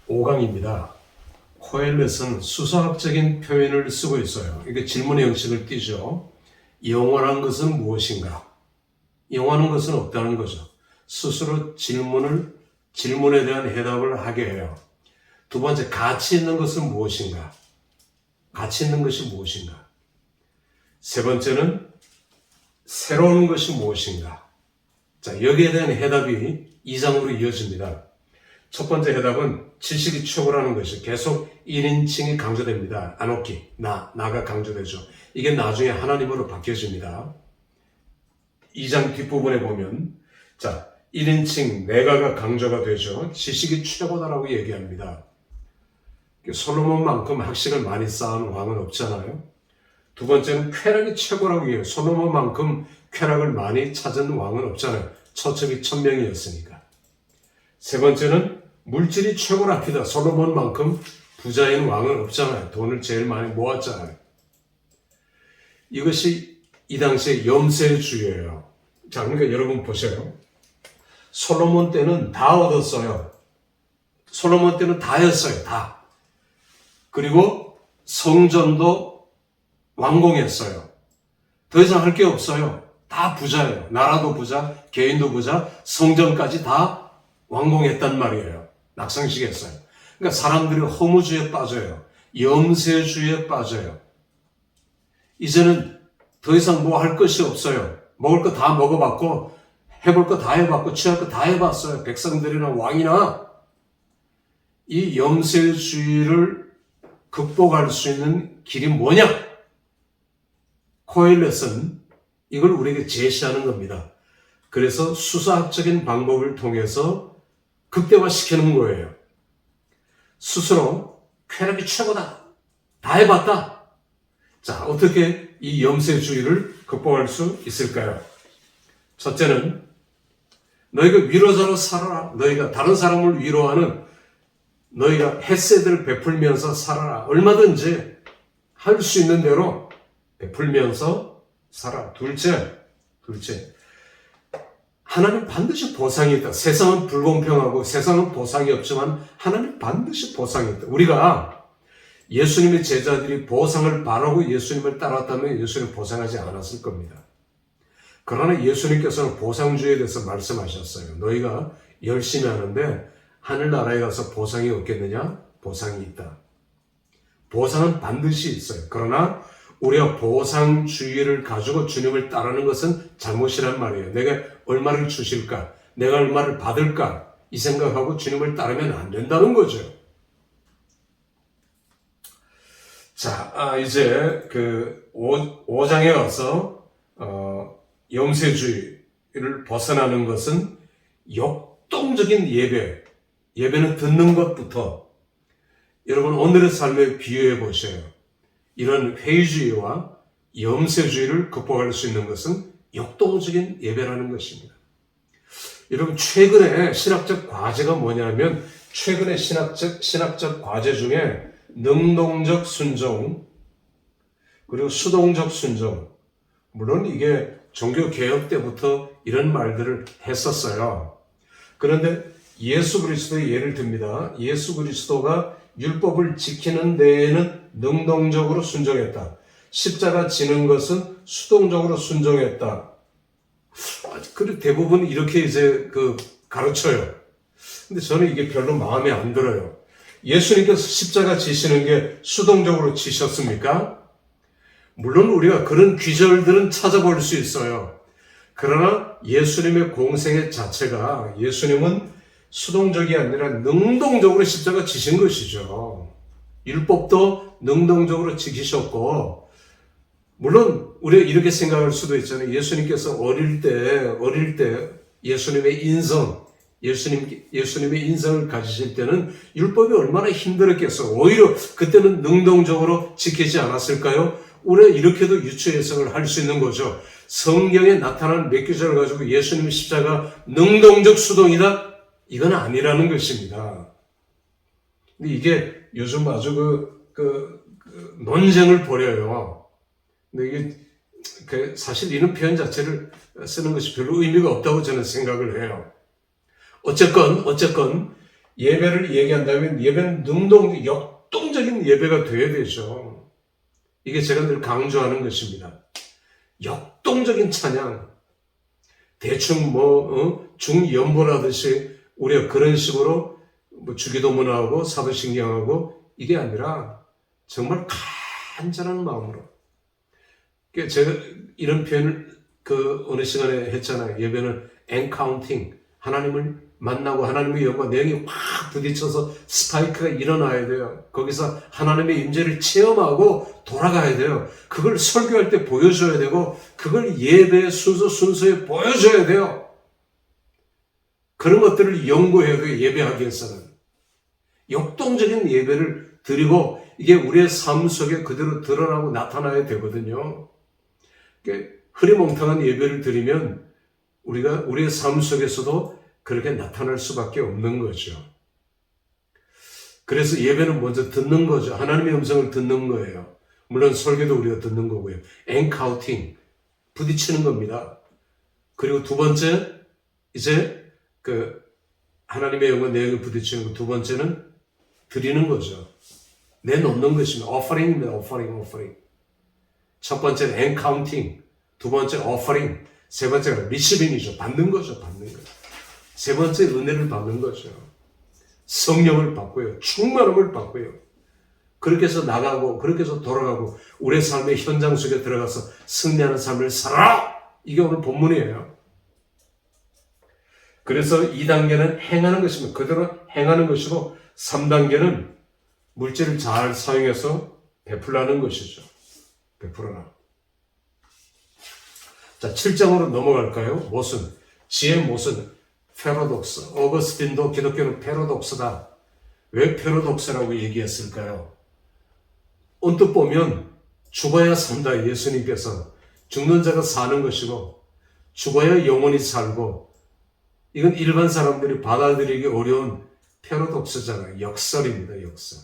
5강입니다. 코엘렛은 수사학적인 표현을 쓰고 있어요. 이게 질문의 형식을 띠죠. 영원한 것은 무엇인가? 영원한 것은 없다는 거죠. 스스로 질문에 대한 해답을 하게 해요. 두 번째, 가치 있는 것은 무엇인가? 가치 있는 것이 무엇인가? 세 번째는, 새로운 것이 무엇인가? 자, 여기에 대한 해답이 2장으로 이어집니다. 첫 번째 해답은 지식이 최고라는 것이 계속 1인칭이 강조됩니다. 아노키, 나가 강조되죠. 이게 나중에 하나님으로 바뀌어집니다. 2장 뒷부분에 보면, 자, 1인칭 내가가 강조가 되죠. 지식이 최고다라고 얘기합니다. 솔로몬만큼 학식을 많이 쌓은 왕은 없잖아요. 두 번째는 쾌락이 최고라고 얘기해요. 솔로몬만큼 쾌락을 많이 찾은 왕은 없잖아요. 처첩이 1000명이었으니까. 세 번째는 물질이 최고랍니다. 솔로몬만큼 부자인 왕은 없잖아요. 돈을 제일 많이 모았잖아요. 이것이 이 당시의 염세주의예요. 자, 그러니까 여러분 보세요. 솔로몬 때는 다 얻었어요. 솔로몬 때는 다였어요. 다. 그리고 성전도 완공했어요. 더 이상 할 게 없어요. 다 부자예요. 나라도 부자, 개인도 부자, 성전까지 다 완공했단 말이에요. 낙상시켰어요. 그러니까 사람들이 허무주의에 빠져요. 염세주의에 빠져요. 이제는 더 이상 뭐 할 것이 없어요. 먹을 거 다 먹어봤고, 해볼 거 다 해봤고, 취할 거 다 해봤어요. 백성들이나 왕이나. 이 염세주의를 극복할 수 있는 길이 뭐냐? 코엘렛은 이걸 우리에게 제시하는 겁니다. 그래서 수사학적인 방법을 통해서 극대화시키는 거예요. 스스로 쾌락이 최고다. 다 해봤다. 자, 어떻게 이 염세주의를 극복할 수 있을까요? 첫째는 너희가 위로자로 살아라. 너희가 다른 사람을 위로하는 너희가 햇새들을 베풀면서 살아라. 얼마든지 할 수 있는 대로 베풀면서 살아. 둘째, 하나님 반드시 보상이 있다. 세상은 불공평하고 세상은 보상이 없지만 하나님 반드시 보상이 있다. 우리가 예수님의 제자들이 보상을 바라고 예수님을 따랐다면 예수님 보상하지 않았을 겁니다. 그러나 예수님께서는 보상주의에 대해서 말씀하셨어요. 너희가 열심히 하는데 하늘나라에 가서 보상이 없겠느냐? 보상이 있다. 보상은 반드시 있어요. 그러나 우리가 보상주의를 가지고 주님을 따르는 것은 잘못이란 말이에요. 내가 얼마를 주실까? 내가 얼마를 받을까? 이 생각하고 주님을 따르면 안 된다는 거죠. 자, 이제 그 5장에 와서 염세주의를 벗어나는 것은 역동적인 예배는 듣는 것부터 여러분 오늘의 삶에 비유해 보세요. 이런 회의주의와 염세주의를 극복할 수 있는 것은 역동적인 예배라는 것입니다. 여러분 최근에 신학적 과제가 뭐냐면 최근에 신학적 과제 중에 능동적 순종 그리고 수동적 순종 물론 이게 종교개혁 때부터 이런 말들을 했었어요. 그런데 예수 그리스도의 예를 듭니다. 예수 그리스도가 율법을 지키는 데에는 능동적으로 순종했다. 십자가 지는 것은 수동적으로 순종했다. 그리고 대부분 이렇게 이제 가르쳐요. 근데 저는 이게 별로 마음에 안 들어요. 예수님께서 십자가 지시는 게 수동적으로 지셨습니까? 물론 우리가 그런 귀절들은 찾아볼 수 있어요. 그러나 예수님의 공생애 자체가 예수님은 수동적이 아니라 능동적으로 십자가 지신 것이죠. 율법도 능동적으로 지키셨고 물론 우리가 이렇게 생각할 수도 있잖아요. 예수님께서 어릴 때 예수님의 인성을 가지실 때는 율법이 얼마나 힘들었겠어. 오히려 그때는 능동적으로 지키지 않았을까요? 우리가 이렇게도 유추 해석을 할 수 있는 거죠. 성경에 나타난 몇 구절을 가지고 예수님의 십자가 능동적 수동이다? 이건 아니라는 것입니다. 근데 이게 요즘 아주 논쟁을 벌여요. 근데 이게 사실 이런 표현 자체를 쓰는 것이 별로 의미가 없다고 저는 생각을 해요. 어쨌건 예배를 얘기한다면 예배는 역동적인 예배가 되어야 되죠. 이게 제가 늘 강조하는 것입니다. 역동적인 찬양. 대충 중연보라듯이 우리가 그런 식으로 주기도문하고 사도신경하고 이게 아니라 정말 간절한 마음으로. 제가 이런 표현을 어느 시간에 했잖아요. 예배는 엔카운팅. 하나님을 만나고 하나님의 영과 내용이 확 부딪혀서 스파이크가 일어나야 돼요. 거기서 하나님의 임재를 체험하고 돌아가야 돼요. 그걸 설교할 때 보여줘야 되고 그걸 예배의 순서에 보여줘야 돼요. 그런 것들을 연구해야 돼요. 예배하기 위해서는. 역동적인 예배를 드리고 이게 우리의 삶 속에 그대로 드러나고 나타나야 되거든요. 흐리멍텅한 예배를 드리면 우리가 우리의 삶 속에서도 그렇게 나타날 수밖에 없는 거죠. 그래서 예배는 먼저 듣는 거죠. 하나님의 음성을 듣는 거예요. 물론 설교도 우리가 듣는 거고요. 엔카운팅, 부딪히는 겁니다. 그리고 두 번째, 이제 하나님의 영과 내용을 부딪히는 거. 두 번째는 드리는 거죠. 내놓는 것입니다. offering입니다. offering. 첫 번째는 엔카운팅, 두 번째 offering, 세 번째가 receiving이죠. 받는 거죠. 세 번째 은혜를 받는 거죠. 성령을 받고요. 충만함을 받고요. 그렇게 해서 나가고 그렇게 해서 돌아가고 우리의 삶의 현장 속에 들어가서 승리하는 삶을 살아라! 이게 오늘 본문이에요. 그래서 2단계는 행하는 것입니다. 그대로 행하는 것이고 3단계는 물질을 잘 사용해서 베풀라는 것이죠. 베풀어라. 자, 7장으로 넘어갈까요? 무슨? 지혜의 무슨? 패러독스. 어거스틴도 기독교는 패러독스다. 왜 패러독스라고 얘기했을까요? 언뜻 보면 죽어야 산다. 예수님께서 죽는 자가 사는 것이고 죽어야 영원히 살고 이건 일반 사람들이 받아들이기 어려운 패러독스잖아요. 역설입니다. 역설.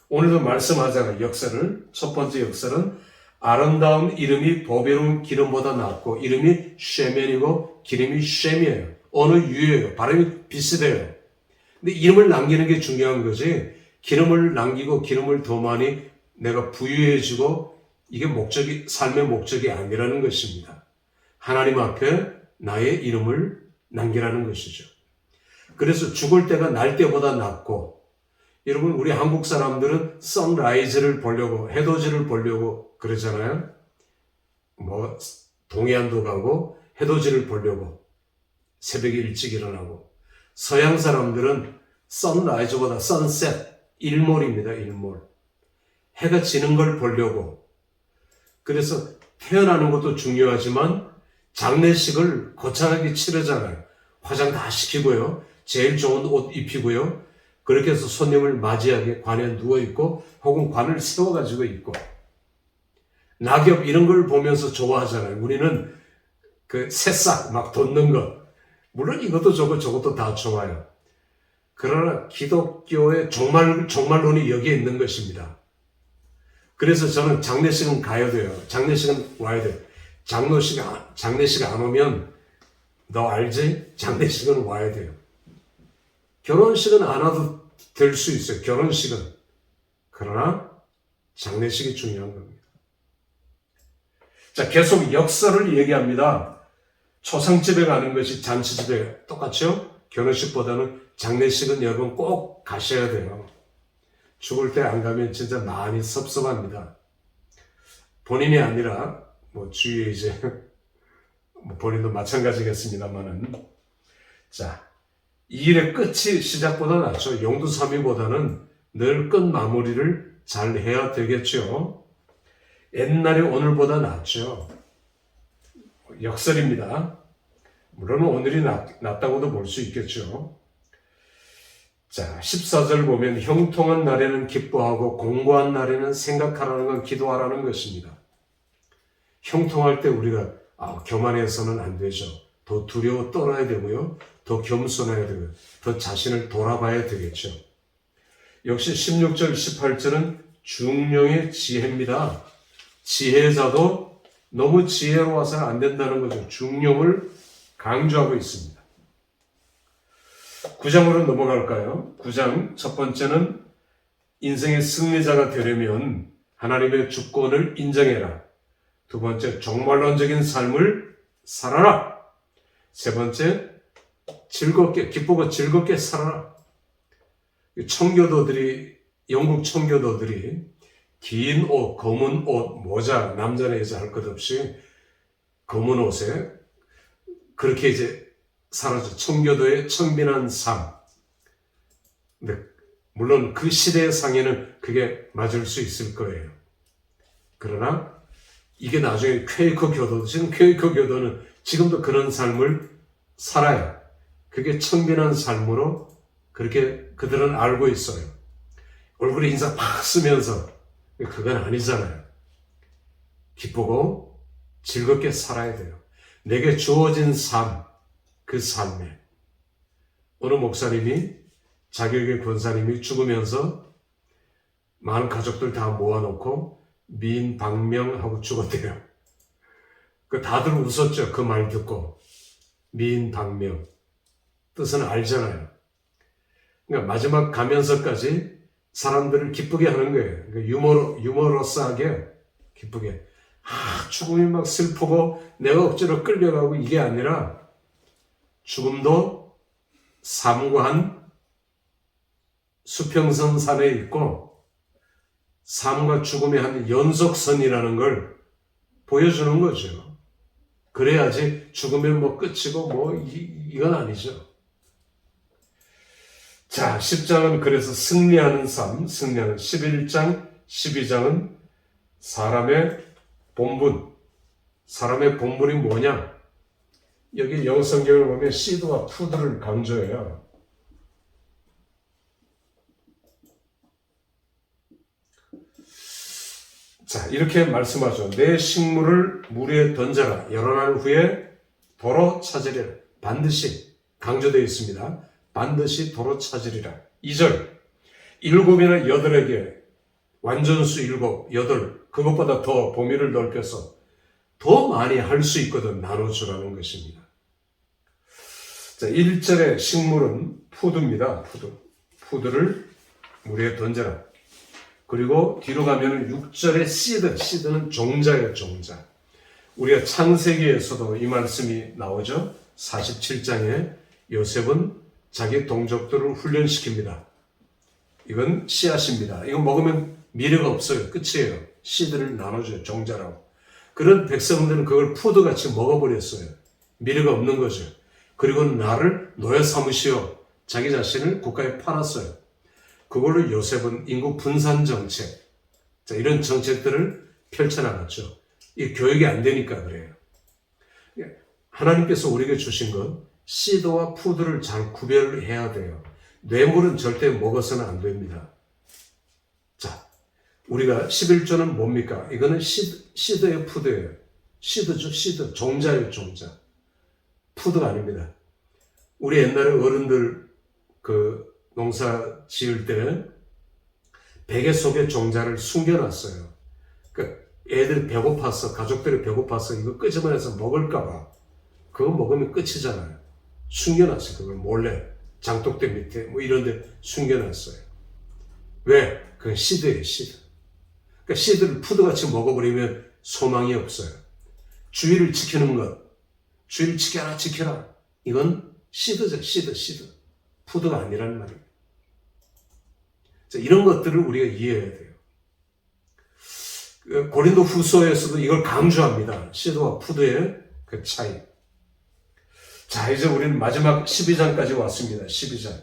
오늘도 말씀하잖아요. 역설을. 첫 번째 역설은 아름다운 이름이 보배로운 기름보다 낫고 이름이 쉐멘이고 기름이 쉔이에요. 어느 유예요. 발음이 비슷해요. 근데 이름을 남기는 게 중요한 거지 기름을 남기고 기름을 더 많이 내가 부유해지고 이게 삶의 목적이 아니라는 것입니다. 하나님 앞에 나의 이름을 남기라는 것이죠. 그래서 죽을 때가 날 때보다 낫고 여러분 우리 한국 사람들은 선라이즈를 보려고 해돋이를 보려고 그러잖아요. 동해안도 가고 해돋이를 보려고 새벽에 일찍 일어나고 서양 사람들은 선라이즈보다 선셋 일몰입니다. 일몰. 해가 지는 걸 보려고. 그래서 태어나는 것도 중요하지만 장례식을 거창하게 치르잖아요. 화장 다 시키고요. 제일 좋은 옷 입히고요. 그렇게 해서 손님을 맞이하게 관에 누워있고 혹은 관을 세워가지고 있고 낙엽 이런 걸 보면서 좋아하잖아요. 우리는 새싹 막 돋는 것. 물론 이것도 좋고 저것도 다 좋아요. 그러나 기독교의 종말론이 여기에 있는 것입니다. 그래서 저는 장례식은 가야 돼요. 장례식은 와야 돼요. 장례식 안 오면 너 알지? 장례식은 와야 돼요. 결혼식은 안 와도 될 수 있어요. 결혼식은. 그러나 장례식이 중요한 겁니다. 자, 계속 역사를 얘기합니다. 초상집에 가는 것이 잔치집에 똑같죠? 결혼식보다는 장례식은 여러분 꼭 가셔야 돼요. 죽을 때 안 가면 진짜 많이 섭섭합니다. 본인이 아니라 주위에 이제 본인도 마찬가지겠습니다만은 자, 이 일의 끝이 시작보다 낫죠. 용두삼위보다는 늘 끝 마무리를 잘 해야 되겠죠. 옛날이 오늘보다 낫죠. 역설입니다. 물론 오늘이 낫다고도 볼 수 있겠죠. 자, 14절 보면 형통한 날에는 기뻐하고 공고한 날에는 생각하라는 건 기도하라는 것입니다. 형통할 때 우리가 교만해서는 안 되죠. 더 두려워 떨어야 되고요. 더 겸손해야 되고요. 더 자신을 돌아봐야 되겠죠. 역시 16절, 18절은 중령의 지혜입니다. 지혜자도 너무 지혜로워서는 안 된다는 거죠. 중령을 강조하고 있습니다. 9장으로 넘어갈까요? 9장 첫 번째는 인생의 승리자가 되려면 하나님의 주권을 인정해라. 두 번째, 종말론적인 삶을 살아라. 세 번째, 기쁘고 즐겁게 살아라. 영국 청교도들이 긴 옷, 검은 옷, 모자, 남자나 여자 할 것 없이 검은 옷에 그렇게 이제 살아서 청교도의 청빈한 삶. 근데 물론 그 시대의 상에는 그게 맞을 수 있을 거예요. 그러나 이게 나중에 지금 퀘이커 교도는 지금도 그런 삶을 살아요. 그게 청빈한 삶으로 그렇게 그들은 알고 있어요. 얼굴에 인상 팍 쓰면서 그건 아니잖아요. 기쁘고 즐겁게 살아야 돼요. 내게 주어진 삶, 그 삶에. 어느 목사님이 자기에게 권사님이 죽으면서 많은 가족들 다 모아놓고 미인방명하고 죽었대요. 다들 웃었죠. 그 말 듣고. 미인방명. 뜻은 알잖아요. 그러니까 마지막 가면서까지 사람들을 기쁘게 하는 거예요. 그러니까 유머러스하게 기쁘게. 죽음이 막 슬프고 내가 억지로 끌려가고 이게 아니라 죽음도 삶과 한 수평선 산에 있고 삶과 죽음의 한 연속선이라는 걸 보여주는 거죠. 그래야지 죽으면 뭐 끝이고 이건 아니죠. 자, 10장은 그래서 승리하는 삶, 11장, 12장은 사람의 본분이 뭐냐? 여기 영어 성경을 보면 시드와 푸드를 강조해요. 자, 이렇게 말씀하죠. 내 식물을 물에 던져라. 여러 날 후에 도로 찾으리라. 반드시 강조되어 있습니다. 반드시 도로 찾으리라. 2절. 7이나 8에게 완전수 7, 8 그것보다 더 범위를 넓혀서 더 많이 할 수 있거든 나눠주라는 것입니다. 자, 1절의 식물은 푸드입니다. 푸드를 물에 던져라. 그리고 뒤로 가면 6절의 시드는 종자예요, 종자. 우리가 창세기에서도 이 말씀이 나오죠. 47장에 요셉은 자기 동족들을 훈련시킵니다. 이건 씨앗입니다. 이거 먹으면 미래가 없어요. 끝이에요. 씨드를 나눠줘요, 종자라고. 그런 백성들은 그걸 푸드같이 먹어버렸어요. 미래가 없는 거죠. 그리고 나를 노예 삼으시어 자기 자신을 국가에 팔았어요. 그걸로 요셉은 인구 분산 정책, 자, 이런 정책들을 펼쳐나갔죠. 이 교육이 안 되니까 그래요. 하나님께서 우리에게 주신 건 시드와 푸드를 잘 구별을 해야 돼요. 뇌물은 절대 먹어서는 안 됩니다. 자, 우리가 11조는 뭡니까? 이거는 시드예요, 푸드예요. 시드죠, 시드. 종자예요, 종자. 푸드가 아닙니다. 우리 옛날에 어른들 농사 지을 때 베개 속에 종자를 숨겨놨어요. 그러니까 애들 배고파서, 가족들이 배고파서 이거 끄집어내서 먹을까봐. 그거 먹으면 끝이잖아요. 숨겨놨어요. 그걸 몰래 장독대 밑에 이런 데 숨겨놨어요. 왜? 그건 시드예요, 시드. 그러니까 시드를 푸드같이 먹어버리면 소망이 없어요. 주의를 지키는 것. 주의를 지켜라. 이건 시드죠, 시드. 푸드가 아니라는 말입니다. 자, 이런 것들을 우리가 이해해야 돼요. 고린도 후서에서도 이걸 강조합니다. 시드와 푸드의 그 차이. 자, 이제 우리는 마지막 12장까지 왔습니다. 12장.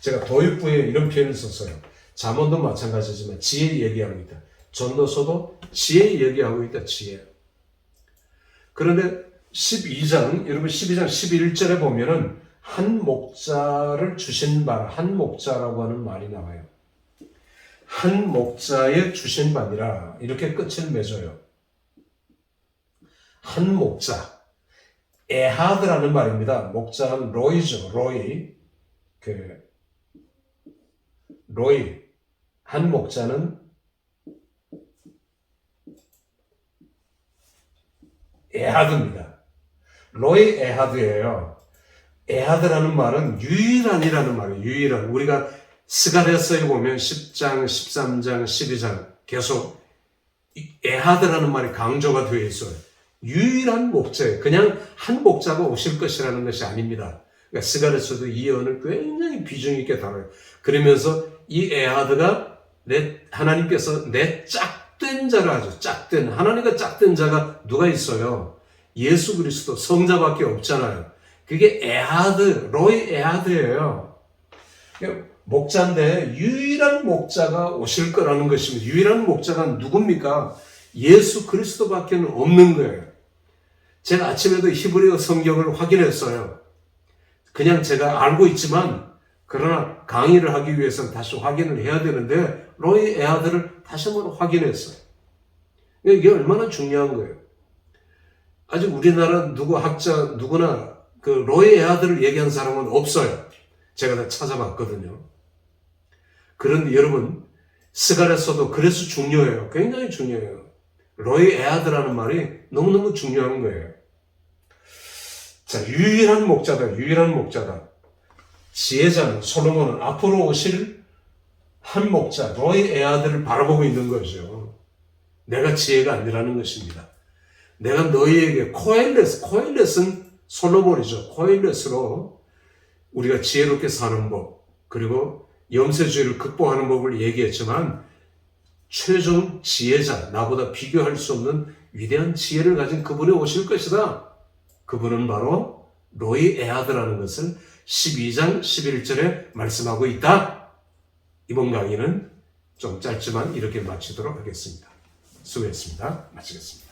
제가 도입부에 이런 표현을 썼어요. 잠언도 마찬가지지만 지혜 얘기하고 있다. 전도서도 지혜 얘기하고 있다. 지혜. 그런데 12장, 여러분 12장 11절에 보면은 한 목자를 주신 바라, 한 목자라고 하는 말이 나와요. 한 목자에 주신 바니라, 이렇게 끝을 맺어요. 한 목자. 에하드라는 말입니다. 목자는 로이죠, 로이. 로이. 한 목자는 에하드입니다. 로이 에하드예요. 에하드라는 말은 유일한이라는 말이에요. 유일한. 우리가 스가랴서에 보면 10장, 13장, 12장 계속 에하드라는 말이 강조가 되어 있어요. 유일한 목자예요. 그냥 한 목자가 오실 것이라는 것이 아닙니다. 그러니까 스가랴서도 이 예언을 굉장히 비중 있게 다뤄요. 그러면서 이 에하드가 하나님께서 내 짝된 자라 하죠. 짝된. 하나님과 짝된 자가 누가 있어요? 예수 그리스도 성자밖에 없잖아요. 그게 에하드, 로이 에하드예요. 목자인데 유일한 목자가 오실 거라는 것입니다. 유일한 목자가 누굽니까? 예수 그리스도밖에 없는 거예요. 제가 아침에도 히브리어 성경을 확인했어요. 그냥 제가 알고 있지만 그러나 강의를 하기 위해서는 다시 확인을 해야 되는데 로이 에하드를 다시 한번 확인했어요. 이게 얼마나 중요한 거예요. 아직 우리나라 누구나 그 로이 에하드를 얘기한 사람은 없어요. 제가 다 찾아봤거든요. 그런데 여러분, 스가랴서도 그래서 중요해요. 굉장히 중요해요. 로이 에하드라는 말이 너무너무 중요한 거예요. 자, 유일한 목자다. 유일한 목자다. 지혜자는 솔로몬은 앞으로 오실 한 목자, 로이 에하드를 바라보고 있는 거죠. 내가 지혜가 아니라는 것입니다. 내가 너희에게 코엘렛은 솔로몬이죠. 코엘렛으로 우리가 지혜롭게 사는 법, 그리고 염세주의를 극복하는 법을 얘기했지만 최종 지혜자, 나보다 비교할 수 없는 위대한 지혜를 가진 그분이 오실 것이다. 그분은 바로 로이 에하드라는 것을 12장 11절에 말씀하고 있다. 이번 강의는 좀 짧지만 이렇게 마치도록 하겠습니다. 수고했습니다. 마치겠습니다.